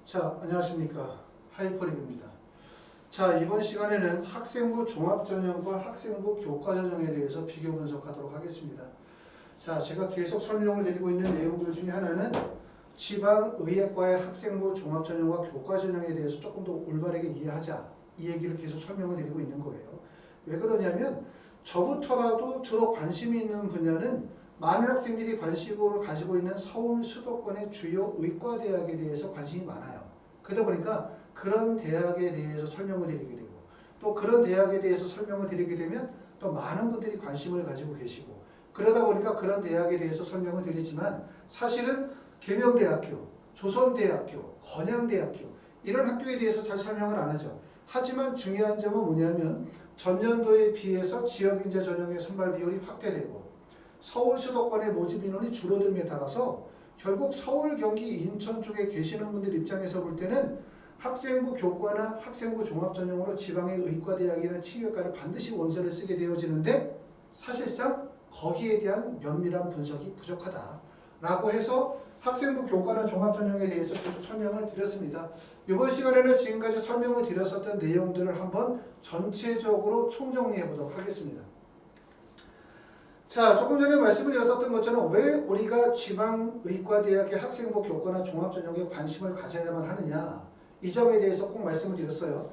자, 안녕하십니까. 하이퍼립입니다. 자, 이번 시간에는 학생부 종합전형과 학생부 교과전형에 대해서 비교 분석하도록 하겠습니다. 자, 제가 계속 설명을 드리고 있는 내용들 중에 하나는 지방의예과의 학생부 종합전형과 교과전형에 대해서 조금 더 올바르게 이해하자, 이 얘기를 계속 설명을 드리고 있는 거예요. 왜 그러냐면 저부터라도 주로 관심이 있는 분야는 많은 학생들이 관심을 가지고 있는 서울 수도권의 주요 의과대학에 대해서 관심이 많아요. 그러다 보니까 그런 대학에 대해서 설명을 드리게 되고, 또 그런 대학에 대해서 설명을 드리게 되면 또 많은 분들이 관심을 가지고 계시고, 그러다 보니까 그런 대학에 대해서 설명을 드리지만 사실은 계명대학교, 조선대학교, 건양대학교 이런 학교에 대해서 잘 설명을 안 하죠. 하지만 중요한 점은 뭐냐면 전년도에 비해서 지역인재 전형의 선발 비율이 확대되고 서울 수도권의 모집 인원이 줄어듦에 따라서 결국 서울, 경기, 인천 쪽에 계시는 분들 입장에서 볼 때는 학생부 교과나 학생부 종합전형으로 지방의 의과대학이나 치료과를 반드시 원서를 쓰게 되어지는데 사실상 거기에 대한 면밀한 분석이 부족하다라고 해서 학생부 교과나 종합전형에 대해서 계속 설명을 드렸습니다. 이번 시간에는 지금까지 설명을 드렸었던 내용들을 한번 전체적으로 총정리해 보도록 하겠습니다. 자, 조금 전에 말씀을 드렸었던 것처럼 왜 우리가 지방의과대학의 학생부 교과나 종합전형에 관심을 가져야만 하느냐, 이 점에 대해서 꼭 말씀을 드렸어요.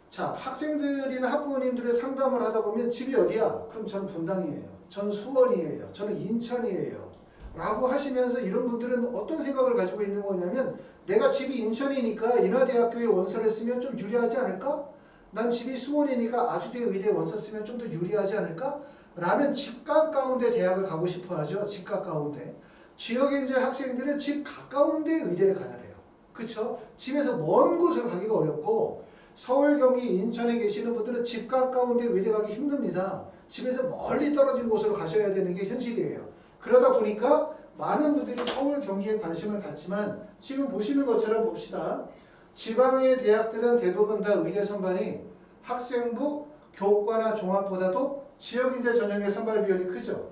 자, 학생들이나 학부모님들의 상담을 하다 보면 집이 어디야? 그럼 저는 분당이에요. 저는 수원이에요. 저는 인천이에요. 라고 하시면서 이런 분들은 어떤 생각을 가지고 있는 거냐면 내가 집이 인천이니까 인하대학교에 원서를 쓰면 좀 유리하지 않을까? 난 집이 수원이니까 아주대 의대 원서 쓰면 좀 더 유리하지 않을까? 라는 집 가까운데 대학을 가고 싶어 하죠. 집 가까운데. 지역에 이제 학생들은 집 가까운데 의대를 가야 돼요. 그쵸? 집에서 먼 곳을 가기가 어렵고 서울, 경기, 인천에 계시는 분들은 집 가까운데 의대 가기 힘듭니다. 집에서 멀리 떨어진 곳으로 가셔야 되는 게 현실이에요. 그러다 보니까 많은 분들이 서울, 경기에 관심을 갖지만 지금 보시는 것처럼 봅시다. 지방의 대학들은 대부분 다 의대 선발이 학생부, 교과나 종합보다도 지역인재 전형의 선발 비율이 크죠.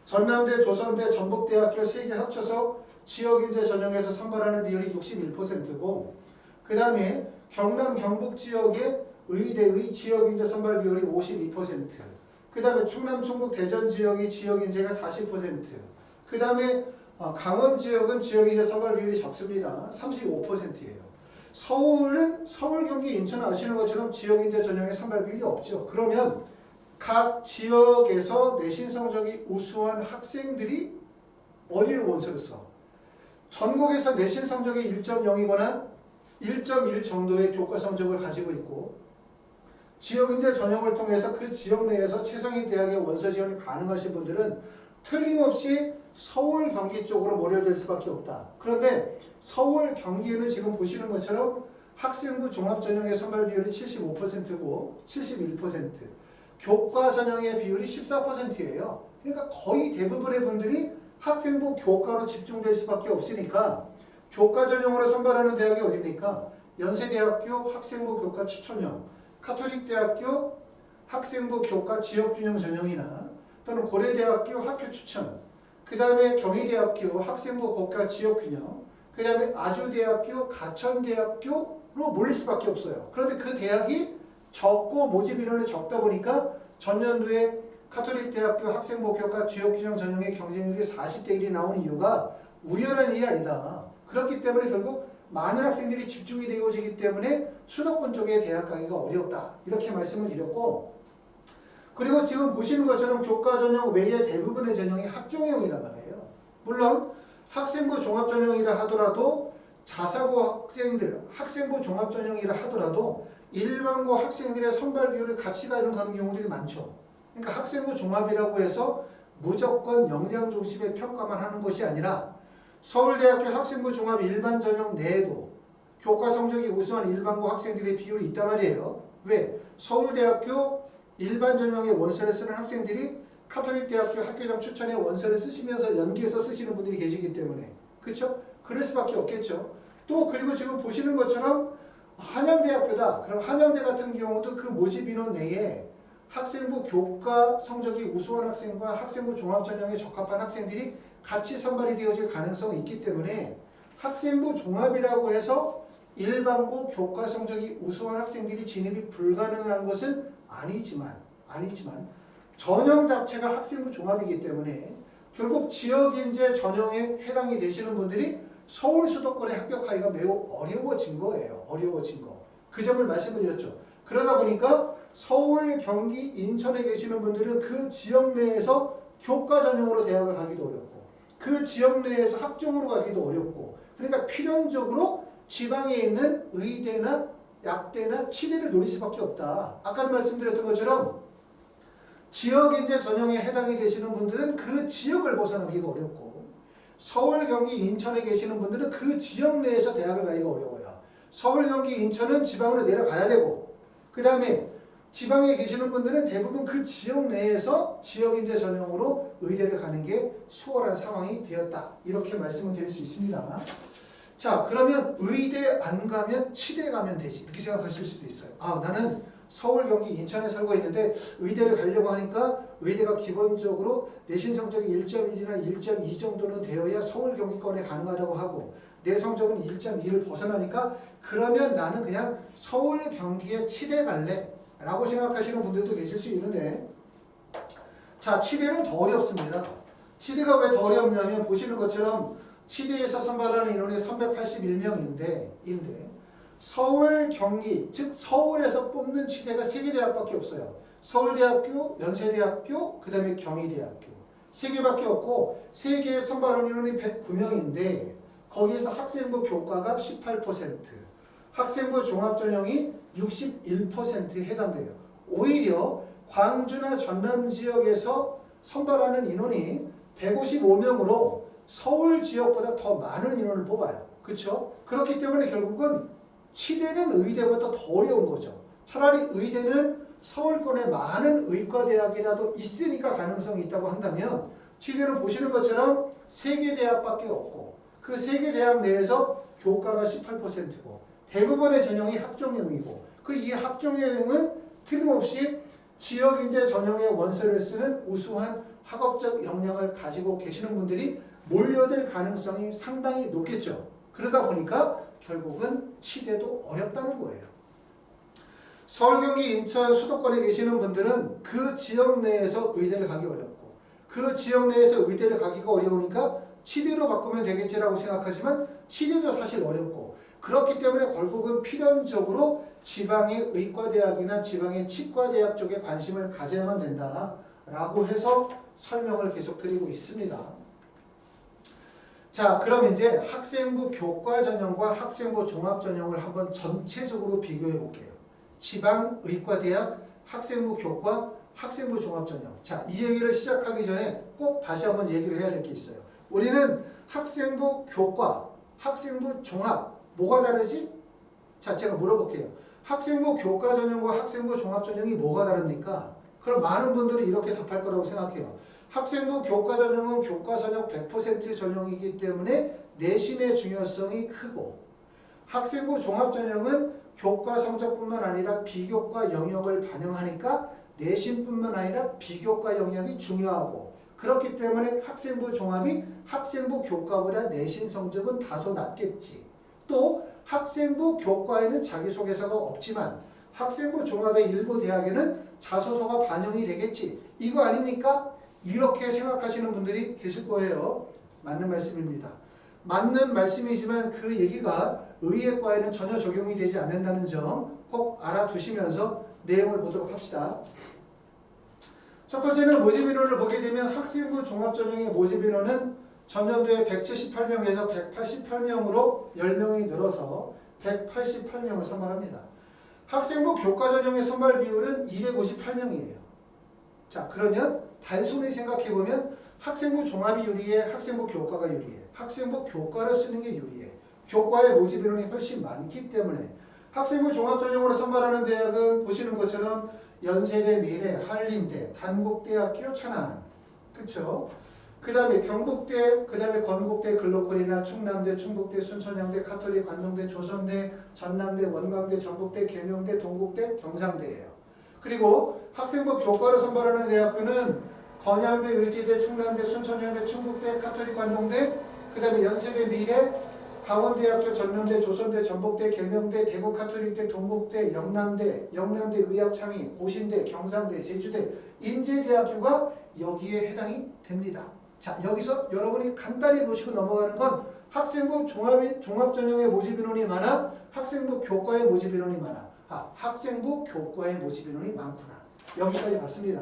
전남대, 조선대, 전북대학교 3개 합쳐서 지역인재 전형에서 선발하는 비율이 61%고 그 다음에 경남, 경북 지역의 의대의 지역인재 선발 비율이 52%, 그 다음에 충남, 충북, 대전 지역의 지역인재가 40%, 그 다음에 강원 지역은 지역인재 선발 비율이 적습니다. 35%예요. 서울은 서울, 경기, 인천 아시는 것처럼 지역인재 전형의 선발 비율이 없죠. 그러면 각 지역에서 내신 성적이 우수한 학생들이 어디에 원서를 써? 전국에서 내신 성적이 1.0이거나 1.1 정도의 교과 성적을 가지고 있고 지역인재 전형을 통해서 그 지역 내에서 최상위 대학의 원서 지원이 가능하신 분들은 틀림없이 서울, 경기 쪽으로 몰려들 수밖에 없다. 그런데 서울, 경기에는 지금 보시는 것처럼 학생부 종합전형의 선발 비율이 75%고 71%, 교과 전형의 비율이 14%예요. 그러니까 거의 대부분의 분들이 학생부 교과로 집중될 수밖에 없으니까 교과 전형으로 선발하는 대학이 어디입니까? 연세대학교 학생부 교과 추천형, 카톨릭대학교 학생부 교과 지역균형 전형이나 또는 고려대학교 학교 추천, 그 다음에 경희대학교 학생부 교과 지역균형, 그 다음에 아주대학교, 가천대학교로 몰릴 수밖에 없어요. 그런데 그 대학이 적고 모집 인원이 적다 보니까 전년도에 카톨릭대학교 학생부 교과 지역균형 전형의 경쟁률이 40대 1이 나온 이유가 우연한 일이 아니다. 그렇기 때문에 결국 많은 학생들이 집중이 되어지기 때문에 수도권 쪽에 대학 가기가 어렵다. 이렇게 말씀을 드렸고, 그리고 지금 보시는 것처럼 교과 전형 외에 대부분의 전형이 학종형이란 말이에요. 물론 학생부 종합전형이라 하더라도 자사고 학생들, 학생부 종합전형이라 하더라도 일반고 학생들의 선발 비율을 같이 가는 경우들이 많죠. 그러니까 학생부 종합이라고 해서 무조건 역량 중심의 평가만 하는 것이 아니라 서울대학교 학생부 종합 일반 전형 내에도 교과 성적이 우수한 일반고 학생들의 비율이 있단 말이에요. 왜? 서울대학교 일반 전형의 원서를 쓰는 학생들이 카톨릭대학교 학교장 추천의 원서를 쓰시면서 연기해서 쓰시는 분들이 계시기 때문에, 그렇죠? 그럴 수밖에 없겠죠. 또 그리고 지금 보시는 것처럼 한양대학교다. 그럼 한양대 같은 경우도 그 모집 인원 내에 학생부 교과 성적이 우수한 학생과 학생부 종합전형에 적합한 학생들이 같이 선발이 되어질 가능성이 있기 때문에 학생부 종합이라고 해서 일반고 교과 성적이 우수한 학생들이 진입이 불가능한 것은 아니지만 전형 자체가 학생부 종합이기 때문에 결국 지역인재 전형에 해당이 되시는 분들이 서울 수도권에 합격하기가 매우 어려워진 거예요. 어려워진 거. 그 점을 말씀을 드렸죠. 그러다 보니까 서울, 경기, 인천에 계시는 분들은 그 지역 내에서 교과 전형으로 대학을 가기도 어렵고 그 지역 내에서 학종으로 가기도 어렵고 그러니까 필연적으로 지방에 있는 의대나 약대나 치대를 노릴 수밖에 없다. 아까도 말씀드렸던 것처럼 지역인재 전형에 해당이 되시는 분들은 그 지역을 벗어나기가 어렵고 서울, 경기, 인천에 계시는 분들은 그 지역 내에서 대학을 가기가 어려워요. 서울, 경기, 인천은 지방으로 내려가야 되고 그 다음에 지방에 계시는 분들은 대부분 그 지역 내에서 지역인재 전형으로 의대를 가는 게 수월한 상황이 되었다. 이렇게 말씀을 드릴 수 있습니다. 자, 그러면 의대 안 가면 치대 가면 되지. 이렇게 생각하실 수도 있어요. 아, 나는 서울, 경기, 인천에 살고 있는데 의대를 가려고 하니까 의대가 기본적으로 내신 성적이 1.1이나 1.2 정도는 되어야 서울, 경기권에 가능하다고 하고 내 성적은 1.2를 벗어나니까 그러면 나는 그냥 서울, 경기에 치대 갈래 라고 생각하시는 분들도 계실 수 있는데 자, 치대는 더 어렵습니다. 치대가 왜 더 어렵냐면 보시는 것처럼 치대에서 선발하는 인원이 381명인데 서울, 경기, 즉 서울에서 뽑는 치대가 3개 대학밖에 없어요. 서울대학교, 연세대학교, 그 다음에 경희대학교 3개밖에 없고 3개의 선발하는 인원이 109명인데 거기에서 학생부 교과가 18%, 학생부 종합전형이 61%에 해당돼요. 오히려 광주나 전남 지역에서 선발하는 인원이 155명으로 서울 지역보다 더 많은 인원을 뽑아요. 그렇죠? 그렇기 때문에 결국은 치대는 의대보다 더 어려운 거죠. 차라리 의대는 서울권에 많은 의과대학이라도 있으니까 가능성이 있다고 한다면 치대는 보시는 것처럼 3개 대학밖에 없고 그 3개 대학 내에서 교과가 18%고 대부분의 전형이 학종형이고 그리고 이 학종형은 틀림없이 지역인재 전형의 원서를 쓰는 우수한 학업적 역량을 가지고 계시는 분들이 몰려들 가능성이 상당히 높겠죠. 그러다 보니까 결국은 치대도 어렵다는 거예요. 서울, 경기, 인천 수도권에 계시는 분들은 그 지역 내에서 의대를 가기 어렵고 그 지역 내에서 의대를 가기가 어려우니까 치대로 바꾸면 되겠지라고 생각하지만 치대도 사실 어렵고 그렇기 때문에 결국은 필연적으로 지방의 의과대학이나 지방의 치과대학 쪽에 관심을 가져야만 된다라고 해서 설명을 계속 드리고 있습니다. 자, 그럼 이제 학생부 교과 전형과 학생부 종합 전형을 한번 전체적으로 비교해 볼게요. 지방 의과대학 학생부 교과 학생부 종합 전형. 자, 이 얘기를 시작하기 전에 꼭 다시 한번 얘기를 해야 될 게 있어요. 우리는 학생부 교과, 학생부 종합 뭐가 다르지? 자, 제가 물어볼게요. 학생부 교과 전형과 학생부 종합 전형이 뭐가 다릅니까? 그럼 많은 분들이 이렇게 답할 거라고 생각해요. 학생부 교과 전형은 교과 선역 100% 전형이기 때문에 내신의 중요성이 크고 학생부 종합 전형은 교과 성적뿐만 아니라 비교과 영역을 반영하니까 내신뿐만 아니라 비교과 영역이 중요하고 그렇기 때문에 학생부 종합이 학생부 교과보다 내신 성적은 다소 낮겠지. 또 학생부 교과에는 자기소개서가 없지만 학생부 종합의 일부 대학에는 자소서가 반영이 되겠지. 이거 아닙니까? 이렇게 생각하시는 분들이 계실 거예요. 맞는 말씀입니다. 맞는 말씀이지만 그 얘기가 의예과에는 전혀 적용이 되지 않는다는 점 꼭 알아두시면서 내용을 보도록 합시다. 첫 번째는 모집 인원을 보게 되면 학생부 종합전형의 모집 인원은 전년도에 178명에서 188명으로 10명이 늘어서 188명을 선발합니다. 학생부 교과전형의 선발 비율은 258명이에요. 자, 그러면 단순히 생각해보면 학생부 종합이 유리해, 학생부 교과가 유리해. 학생부 교과를 쓰는 게 유리해. 교과의 모집 인원이 훨씬 많기 때문에 학생부 종합전형으로 선발하는 대학은 보시는 것처럼 연세대, 미래, 한림대, 단국대학교, 천안, 그쵸? 그 다음에 경북대, 그 다음에 건국대, 글로컬이나 충남대, 충북대, 순천향대, 카톨릭, 관동대, 조선대, 전남대, 원광대, 전북대, 계명대, 동국대, 경상대예요. 그리고 학생부 교과로 선발하는 대학교는 건양대, 을지대, 충남대, 순천향대, 충북대, 카톨릭, 관동대, 그 다음에 연세대, 미래, 강원대학교, 전명대, 조선대, 전북대, 계명대, 대구 카톨릭대, 동국대, 영남대, 영남대 의학창의, 고신대, 경상대, 제주대, 인제대학교가 여기에 해당이 됩니다. 자, 여기서 여러분이 간단히 보시고 넘어가는 건 학생부 종합전형의 모집인원이 많아, 학생부 교과의 모집인원이 많아. 학생부 교과의 모집인원이 많구나. 여기까지 봤습니다.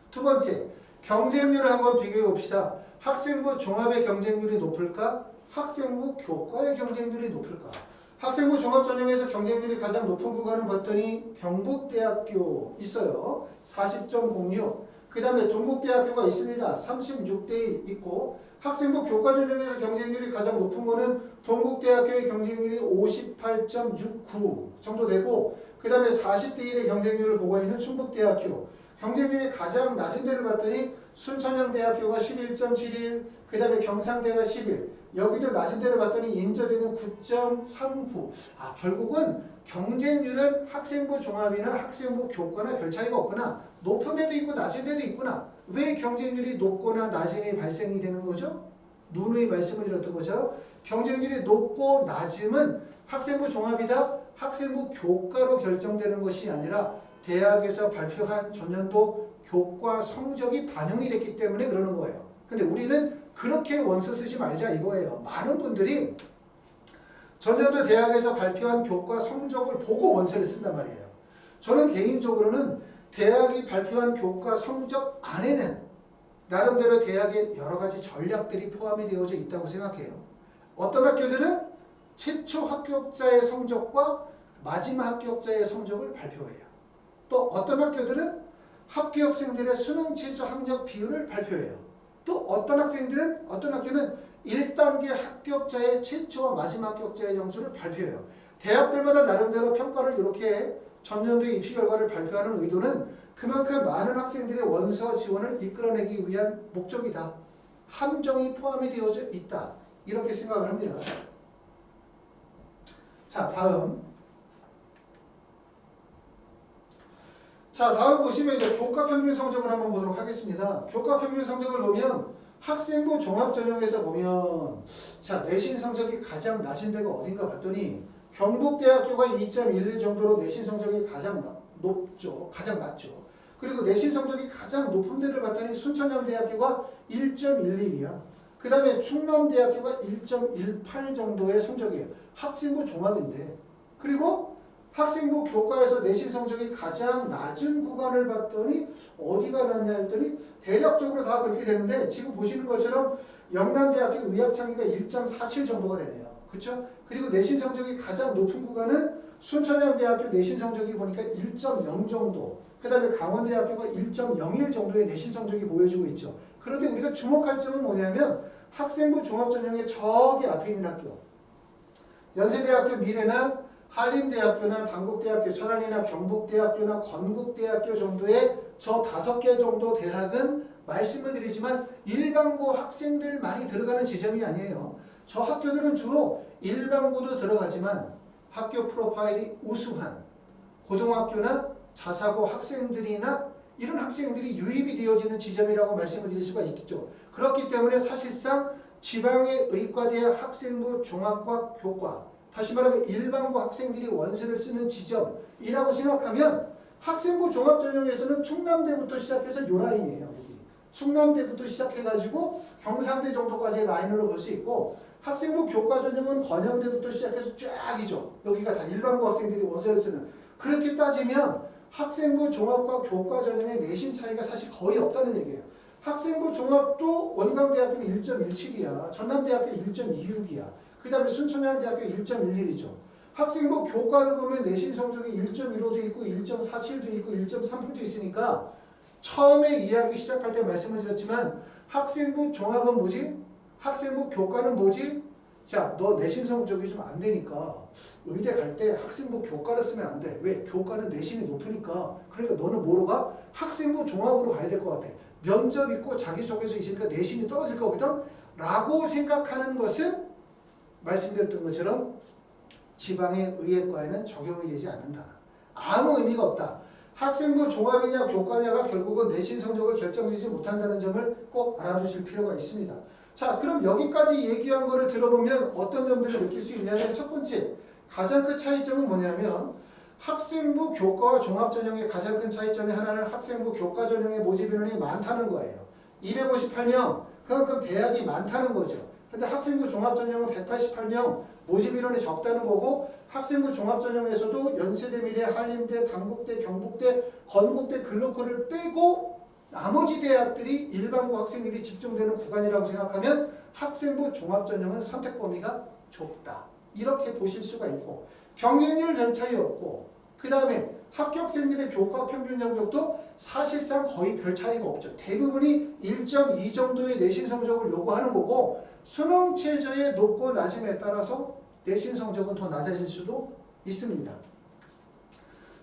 두 번째, 경쟁률을 한번 비교해 봅시다. 학생부 종합의 경쟁률이 높을까? 학생부 교과의 경쟁률이 높을까? 학생부 종합전형에서 경쟁률이 가장 높은 구간을 봤더니 경북대학교 있어요. 40.06. 그 다음에 동국대학교가 있습니다. 36대 1 있고, 학생부 교과전형에서 경쟁률이 가장 높은 거는 동국대학교의 경쟁률이 58.69 정도 되고, 그 다음에 40대 1의 경쟁률을 보고 있는 충북대학교, 경쟁률이 가장 낮은 데를 봤더니 순천향대학교가 11.71, 그 다음에 경상대가 11, 여기도 낮은 데를 봤더니 인저대는 9.39. 결국은 경쟁률은 학생부 종합이나 학생부 교과나 별 차이가 없구나. 높은 데도 있고 낮은 데도 있구나. 왜 경쟁률이 높거나 낮음이 발생이 되는 거죠? 누누이 말씀을 드렸던 거죠. 경쟁률이 높고 낮음은 학생부 종합이다, 학생부 교과로 결정되는 것이 아니라 대학에서 발표한 전년도 교과 성적이 반영이 됐기 때문에 그러는 거예요. 근데 우리는 그렇게 원서 쓰지 말자 이거예요. 많은 분들이 전년도 대학에서 발표한 교과 성적을 보고 원서를 쓴단 말이에요. 저는 개인적으로는 대학이 발표한 교과 성적 안에는 나름대로 대학의 여러 가지 전략들이 포함이 되어져 있다고 생각해요. 어떤 학교들은 최초 합격자의 성적과 마지막 합격자의 성적을 발표해요. 또 어떤 학교들은 합격생들의 수능 최저 학력 비율을 발표해요. 또 어떤 학교는 1단계 합격자의 최초와 마지막 합격자의 점수를 발표해요. 대학들마다 나름대로 평가를 이렇게 전년도의 입시 결과를 발표하는 의도는 그만큼 많은 학생들의 원서 지원을 이끌어내기 위한 목적이다. 함정이 포함이 되어져 있다. 이렇게 생각을 합니다. 자, 다음 보시면 이제 교과 평균 성적을 한번 보도록 하겠습니다. 교과 평균 성적을 보면 학생부 종합전형에서 보면 내신 성적이 가장 낮은 데가 어딘가 봤더니 경북대학교가 2.12 정도로 내신 성적이 가장 높죠. 가장 낮죠. 그리고 내신 성적이 가장 높은 데를 봤더니 순천향대학교가 1.11이야. 그 다음에 충남대학교가 1.18 정도의 성적이에요. 학생부 종합인데. 그리고 학생부 교과에서 내신 성적이 가장 낮은 구간을 봤더니 어디가 낮냐 했더니 대략적으로 다 그렇게 되는데 지금 보시는 것처럼 영남대학교 의학창의가 1.47 정도가 되네요. 그렇죠? 그리고 내신 성적이 가장 높은 구간은 순천향대학교 내신 성적이 보니까 1.0 정도, 그 다음에 강원대학교가 1.01 정도의 내신 성적이 보여지고 있죠. 그런데 우리가 주목할 점은 뭐냐면 학생부 종합전형의 저기 앞에 있는 학교, 연세대학교 미래나 한림대학교나 단국대학교, 천안이나 경북대학교나 건국대학교 정도의 저 5개 정도 대학은 말씀을 드리지만 일반고 학생들 많이 들어가는 지점이 아니에요. 저 학교들은 주로 일반고도 들어가지만 학교 프로파일이 우수한 고등학교나 자사고 학생들이나 이런 학생들이 유입이 되어지는 지점이라고 말씀을 드릴 수가 있겠죠. 그렇기 때문에 사실상 지방의 의과대학 학생부 종합과 교과, 다시 말하면 일반고 학생들이 원서를 쓰는 지점이라고 생각하면 학생부 종합전형에서는 충남대부터 시작해서 요 라인이에요. 여기. 충남대부터 시작해가지고 경상대 정도까지의 라인으로 볼 수 있고, 학생부 교과전형은 건영대부터 시작해서 쫙이죠. 여기가 다 일반고 학생들이 원서를 쓰는. 그렇게 따지면 학생부 종합과 교과전형의 내신 차이가 사실 거의 없다는 얘기예요. 학생부 종합도 원광대학교는 1.17이야. 전남대학교 1.26이야. 그 다음에 순천향대학교 1.11이죠. 학생부 교과를 보면 내신 성적이 1.15도 있고 1.47도 있고 1.38도 있으니까 처음에 이야기 시작할 때 말씀을 드렸지만 학생부 종합은 뭐지? 학생부 교과는 뭐지? 자, 너 내신 성적이 좀 안 되니까 의대 갈 때 학생부 교과를 쓰면 안 돼. 왜? 교과는 내신이 높으니까. 그러니까 너는 뭐로 가? 학생부 종합으로 가야 될 것 같아. 면접 있고 자기소개서 있으니까 내신이 떨어질 거거든? 라고 생각하는 것은 말씀드렸던 것처럼 지방의 의예과에는 적용이 되지 않는다. 아무 의미가 없다. 학생부 종합이냐 교과냐가 결국은 내신 성적을 결정지지 못한다는 점을 꼭 알아두실 필요가 있습니다. 자, 그럼 여기까지 얘기한 거를 들어보면 어떤 점들을 느낄 수 있냐면 첫 번째, 가장 큰 차이점은 뭐냐면 학생부 교과와 종합전형의 가장 큰 차이점의 하나는 학생부 교과 전형의 모집 인원이 많다는 거예요. 258명, 그만큼 대학이 많다는 거죠. 근데 학생부 종합전형은 188명, 모집 인원이 적다는 거고 학생부 종합전형에서도 연세대, 미래, 한림대, 단국대, 경북대, 건국대, 글로컬을 빼고 나머지 대학들이 일반고 학생들이 집중되는 구간이라고 생각하면 학생부 종합전형은 선택 범위가 좁다. 이렇게 보실 수가 있고 경쟁률 별 차이 없고 그 다음에 합격생들의 교과 평균 성적도 사실상 거의 별 차이가 없죠. 대부분이 1.2 정도의 내신 성적을 요구하는 거고 수능 최저의 높고 낮음에 따라서 내신 성적은 더 낮아질 수도 있습니다.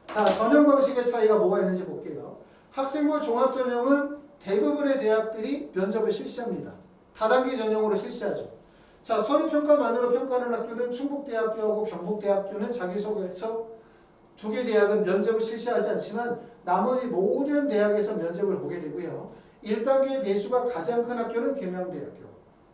자, 전형 방식의 차이가 뭐가 있는지 볼게요. 학생부 종합전형은 대부분의 대학들이 면접을 실시합니다. 다단계 전형으로 실시하죠. 자, 서류평가만으로 평가하는 학교는 충북대학교하고 경북대학교는 자기소개서 두 개 대학은 면접을 실시하지 않지만 나머지 모든 대학에서 면접을 보게 되고요. 1단계 배수가 가장 큰 학교는 계명대학교,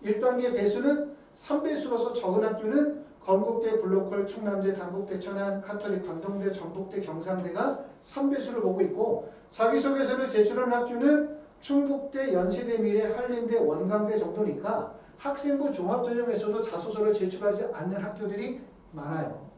1단계 배수는 3배수로서 적은 학교는 건국대, 글로컬, 충남대, 단국대, 천안, 카톨릭, 광동대, 전북대, 경상대가 3배수를 보고 있고 자기소개서를 제출한 학교는 충북대, 연세대, 미래, 한림대, 원광대 정도니까 학생부 종합전형에서도 자소서를 제출하지 않는 학교들이 많아요.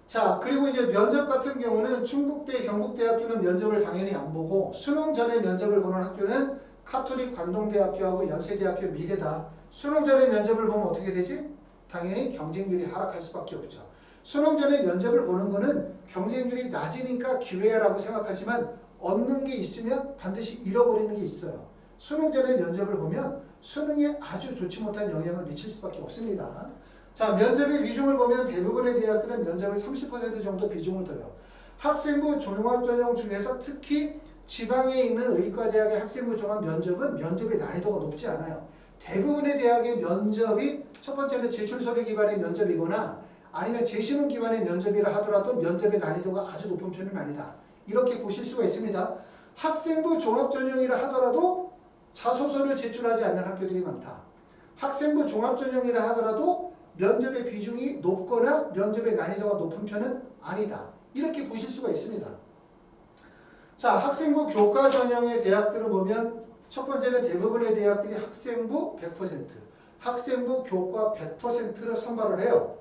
자, 그리고 이제 면접 같은 경우는 충북대, 경북대학교는 면접을 당연히 안 보고 수능 전에 면접을 보는 학교는 카톨릭, 관동대학교하고 연세대학교, 미래다. 수능 전에 면접을 보면 어떻게 되지? 당연히 경쟁률이 하락할 수밖에 없죠. 수능 전에 면접을 보는 거는 경쟁률이 낮으니까 기회라고 생각하지만 얻는 게 있으면 반드시 잃어버리는 게 있어요. 수능 전에 면접을 보면 수능에 아주 좋지 못한 영향을 미칠 수밖에 없습니다. 자, 면접의 비중을 보면 대부분의 대학들은 면접을 30% 정도 비중을 둬요. 학생부 종합전형 중에서 특히 지방에 있는 의과대학의 학생부 종합 면접은 면접의 난이도가 높지 않아요. 대부분의 대학의 면접이 첫 번째는 제출서류 기반의 면접이거나 아니면 재수능 기반의 면접이라 하더라도 면접의 난이도가 아주 높은 편은 아니다. 이렇게 보실 수가 있습니다. 학생부 종합전형이라 하더라도 자소서를 제출하지 않는 학교들이 많다. 학생부 종합전형이라 하더라도 면접의 비중이 높거나 면접의 난이도가 높은 편은 아니다. 이렇게 보실 수가 있습니다. 자, 학생부 교과 전형의 대학들을 보면 첫 번째는 대부분의 대학들이 학생부 100%, 학생부 교과 100%를 선발을 해요.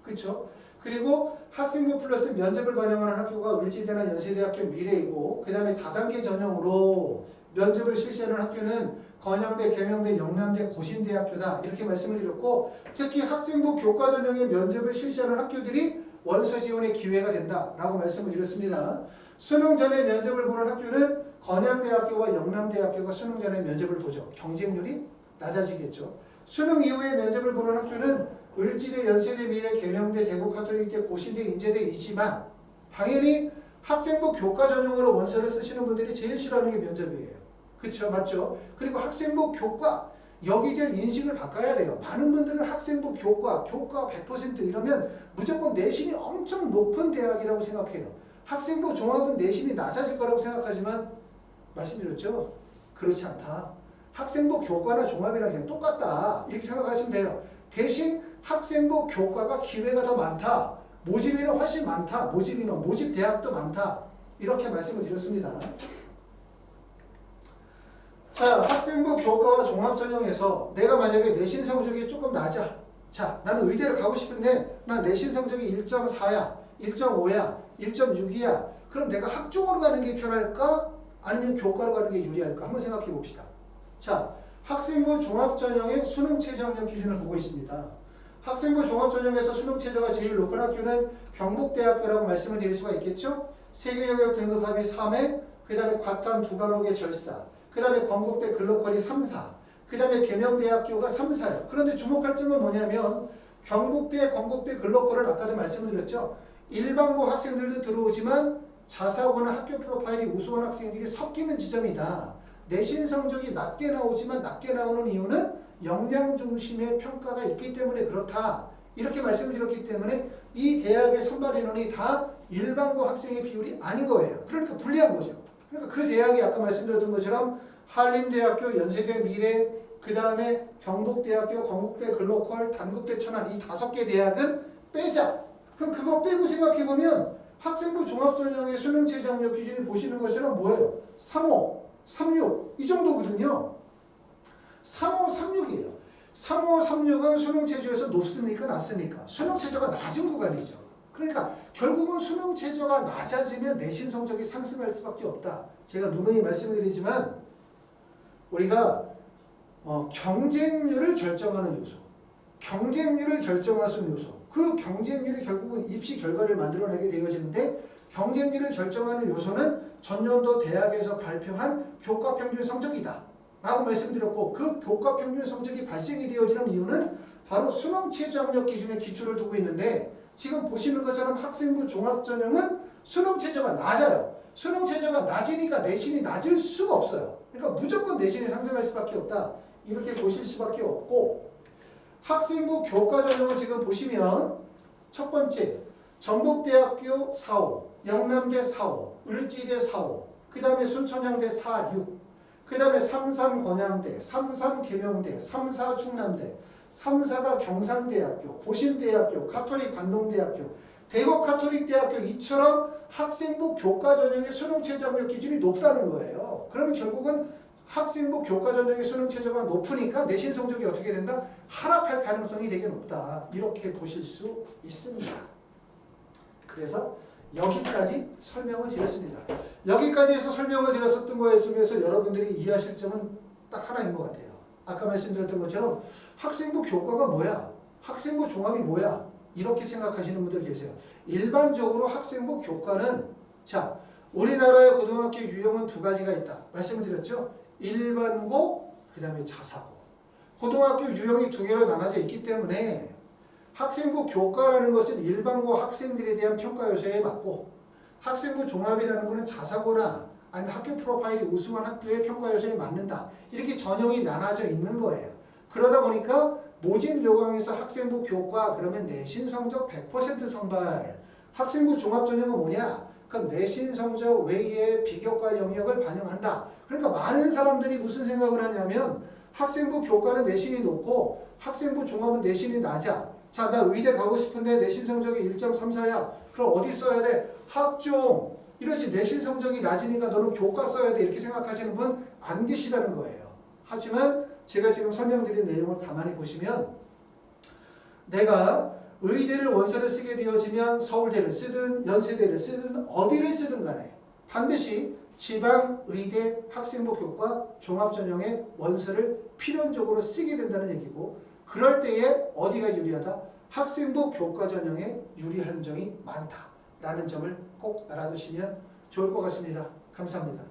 그렇죠? 그리고 학생부 플러스 면접을 반영하는 학교가 을지대나 연세대학교, 미래이고 그 다음에 다단계 전형으로 면접을 실시하는 학교는 건양대, 계명대, 영남대, 고신대학교다. 이렇게 말씀을 드렸고 특히 학생부 교과 전형의 면접을 실시하는 학교들이 원서 지원의 기회가 된다라고 말씀을 드렸습니다. 수능 전에 면접을 보는 학교는 건양대학교와 영남대학교가 수능 전에 면접을 보죠. 경쟁률이 낮아지겠죠. 수능 이후에 면접을 보는 학교는 을지대, 연세대, 미래, 계명대, 대구 카톨릭대, 고신대, 인제대 있지만 당연히 학생부 교과 전형으로 원서를 쓰시는 분들이 제일 싫어하는 게 면접이에요. 그렇죠? 맞죠? 그리고 학생부 교과 여기에 대한 인식을 바꿔야 돼요. 많은 분들은 학생부 교과 100% 이러면 무조건 내신이 엄청 높은 대학이라고 생각해요. 학생부 종합은 내신이 낮아질 거라고 생각하지만 말씀드렸죠? 그렇지 않다. 학생부 교과나 종합이랑 그냥 똑같다. 이렇게 생각하시면 돼요. 대신 학생부 교과가 기회가 더 많다. 모집 인원 훨씬 많다. 모집 인원, 모집 대학도 많다. 이렇게 말씀을 드렸습니다. 자, 학생부 교과와 종합전형에서 내가 만약에 내신 성적이 조금 낮아. 자, 나는 의대를 가고 싶은데 나 내신 성적이 1.4야, 1.5야, 1.6이야. 그럼 내가 학종으로 가는 게 편할까? 아니면 교과로 가는 게 유리할까? 한번 생각해 봅시다. 자, 학생부 종합전형의 수능 최저 학력 기준을 보고 있습니다. 학생부 종합전형에서 수능 최저가 제일 높은 학교는 경북대학교라고 말씀을 드릴 수가 있겠죠? 세계영역 등급 합의 3회, 그 다음에 과탐 2과목의 절사, 그 다음에 건국대 글로컬이 3, 4, 그 다음에 계명대학교가 3, 4예요. 그런데 주목할 점은 뭐냐면 경북대, 건국대 글로컬을 아까도 말씀을 드렸죠. 일반고 학생들도 들어오지만 자사고나 학교 프로파일이 우수한 학생들이 섞이는 지점이다. 내신 성적이 낮게 나오지만 낮게 나오는 이유는 역량 중심의 평가가 있기 때문에 그렇다. 이렇게 말씀을 드렸기 때문에 이 대학의 선발 인원이 다 일반고 학생의 비율이 아닌 거예요. 그러니까 불리한 거죠. 그러니까 그 대학이 아까 말씀드렸던 것처럼 한림대학교, 연세대 미래, 그 다음에 경북대학교, 건국대 글로컬, 단국대 천안 이 5개 대학은 빼자. 그럼 그거 빼고 생각해보면 학생부 종합전형의 수능체제 학력 기준이 보시는 것처럼 뭐예요? 3호, 36 이 정도거든요. 3호, 36이에요. 3호, 36은 수능체제에서 높습니까? 낮습니까? 수능체제가 낮은 구간이죠. 그러니까 결국은 수능체제가 낮아지면 내신 성적이 상승할 수밖에 없다. 제가 누누이 말씀드리지만 우리가 경쟁률을 결정하는 요소, 경쟁률을 결정하는 요소, 그 경쟁률이 결국은 입시 결과를 만들어내게 되어지는데 경쟁률을 결정하는 요소는 전년도 대학에서 발표한 교과평균 성적이다 라고 말씀드렸고, 그 교과평균 성적이 발생이 되어지는 이유는 바로 수능체제학력 기준에 기초를 두고 있는데, 지금 보시는 것처럼 학생부 종합전형은 수능체제가 낮아요. 수능체제가 낮으니까 내신이 낮을 수가 없어요. 그러니까 무조건 내신이 상승할 수밖에 없다, 이렇게 보실 수밖에 없고, 학생부 교과전형을 지금 보시면 첫 번째 전북대학교 4호, 영남대 4호, 을지대 4호, 그 다음에 순천향대 4, 6, 그 다음에 3, 건양대, 3, 계명대, 3, 충남대, 3, 4가 경상대학교, 고신대학교, 가톨릭 관동대학교, 대구 가톨릭대학교 이처럼 학생부 교과전형의 수능체제 학력 기준이 높다는 거예요. 그러면 결국은 학생부 교과전형의 수능체제가 높으니까 내신 성적이 어떻게 된다? 하락할 가능성이 되게 높다. 이렇게 보실 수 있습니다. 그래서 여기까지 설명을 드렸습니다. 여기까지 해서 설명을 드렸었던 거에 중에서 여러분들이 이해하실 점은 딱 하나인 것 같아요. 아까 말씀드렸던 것처럼 학생부 교과가 뭐야? 학생부 종합이 뭐야? 이렇게 생각하시는 분들 계세요. 일반적으로 학생부 교과는, 자, 우리나라의 고등학교 유형은 2가지가 있다. 말씀을 드렸죠? 일반고, 그 다음에 자사고. 고등학교 유형이 2개로 나눠져 있기 때문에 학생부 교과라는 것은 일반고 학생들에 대한 평가 요소에 맞고, 학생부 종합이라는 것은 자사고나 아니면 학교 프로파일이 우수한 학교의 평가 요소에 맞는다. 이렇게 전형이 나눠져 있는 거예요. 그러다 보니까 모집 요강에서 학생부 교과 그러면 내신 성적 100% 선발. 학생부 종합전형은 뭐냐? 그럼 내신 성적 외의 비교과 영역을 반영한다. 그러니까 많은 사람들이 무슨 생각을 하냐면 학생부 교과는 내신이 높고 학생부 종합은 내신이 낮아. 자, 나 의대 가고 싶은데 내신 성적이 1.34야. 그럼 어디 써야 돼? 학종. 이러지. 내신 성적이 낮으니까 너는 교과 써야 돼. 이렇게 생각하시는 분 안 계시다는 거예요. 하지만 제가 지금 설명드린 내용을 가만히 보시면 내가 의대를 원서를 쓰게 되어지면 서울대를 쓰든 연세대를 쓰든 어디를 쓰든 간에 반드시 지방의대 학생부 교과 종합전형의 원서를 필연적으로 쓰게 된다는 얘기고, 그럴 때에 어디가 유리하다? 학생부 교과전형에 유리한 점이 많다라는 점을 꼭 알아두시면 좋을 것 같습니다. 감사합니다.